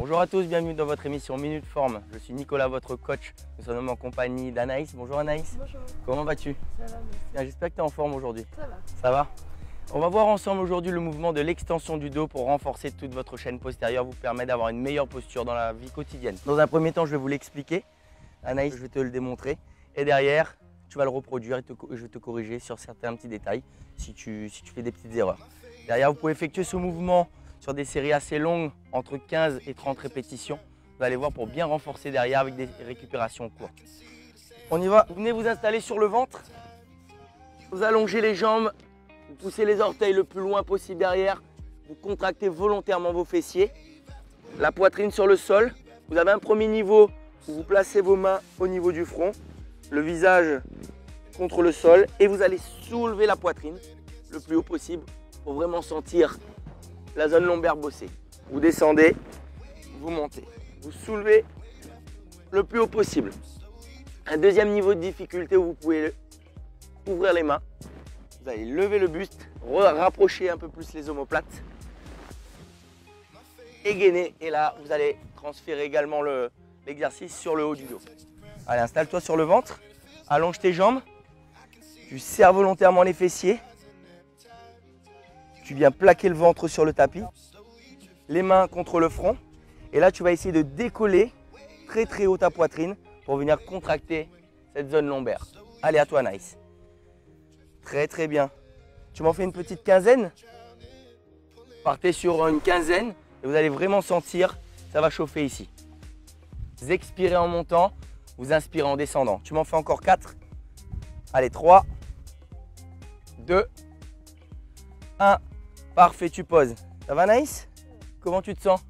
Bonjour à tous, bienvenue dans votre émission Minute Forme. Je suis Nicolas, votre coach. Nous sommes en compagnie d'Anaïs. Bonjour Anaïs. Bonjour. Comment vas-tu? Ça va, merci. J'espère que tu es en forme aujourd'hui. Ça va. Ça va? On va voir ensemble aujourd'hui le mouvement de l'extension du dos pour renforcer toute votre chaîne postérieure, vous permet d'avoir une meilleure posture dans la vie quotidienne. Dans un premier temps, je vais vous l'expliquer. Anaïs, je vais te le démontrer. Et derrière, tu vas le reproduire et je vais te corriger sur certains petits détails si tu fais des petites erreurs. Derrière, vous pouvez effectuer ce mouvement sur des séries assez longues, entre 15 et 30 répétitions. Vous allez voir pour bien renforcer derrière avec des récupérations courtes. On y va. Vous venez vous installer sur le ventre. Vous allongez les jambes. Vous poussez les orteils le plus loin possible derrière. Vous contractez volontairement vos fessiers. La poitrine sur le sol. Vous avez un premier niveau où vous placez vos mains au niveau du front. Le visage contre le sol. Et vous allez soulever la poitrine le plus haut possible pour vraiment sentir la zone lombaire bossée. Vous descendez, vous montez. Vous soulevez le plus haut possible. Un deuxième niveau de difficulté où vous pouvez ouvrir les mains. Vous allez lever le buste, rapprocher un peu plus les omoplates, et et là vous allez transférer également l'exercice sur le haut du dos. Allez, installe-toi sur le ventre, allonge tes jambes, tu serres volontairement les fessiers, tu viens plaquer le ventre sur le tapis, les mains contre le front, et là tu vas essayer de décoller très très haut ta poitrine pour venir contracter cette zone lombaire. Allez, à toi Nice. Très très bien. Tu m'en fais une petite quinzaine. Partez sur une quinzaine et vous allez vraiment sentir, ça va chauffer ici. Vous expirez en montant, vous inspirez en descendant. Tu m'en fais encore 4. Allez, 3, 2, 1. Parfait, tu poses. Ça va Naïs? Comment tu te sens?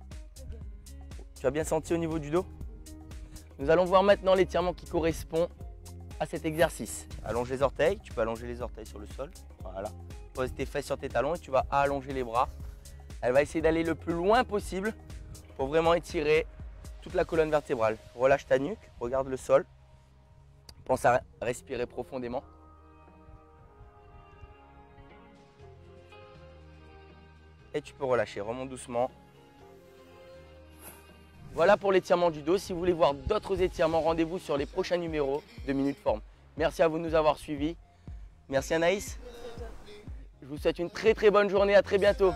Tu as bien senti au niveau du dos? Nous allons voir maintenant l'étirement qui correspond à cet exercice. Allonge les orteils, tu peux allonger les orteils sur le sol. Voilà. Pose tes fesses sur tes talons et tu vas allonger les bras. Elle va essayer d'aller le plus loin possible pour vraiment étirer toute la colonne vertébrale. Relâche ta nuque, regarde le sol. Pense à respirer profondément. Et tu peux relâcher, remonte doucement. Voilà pour l'étirement du dos. Si vous voulez voir d'autres étirements, rendez-vous sur les prochains numéros de Minute Forme. Merci à vous de nous avoir suivis. Merci Anaïs. Je vous souhaite une très très bonne journée. À très bientôt.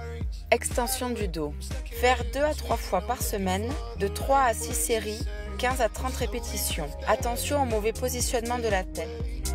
Extension du dos. Faire 2 à 3 fois par semaine, de 3 à 6 séries, 15 à 30 répétitions. Attention au mauvais positionnement de la tête.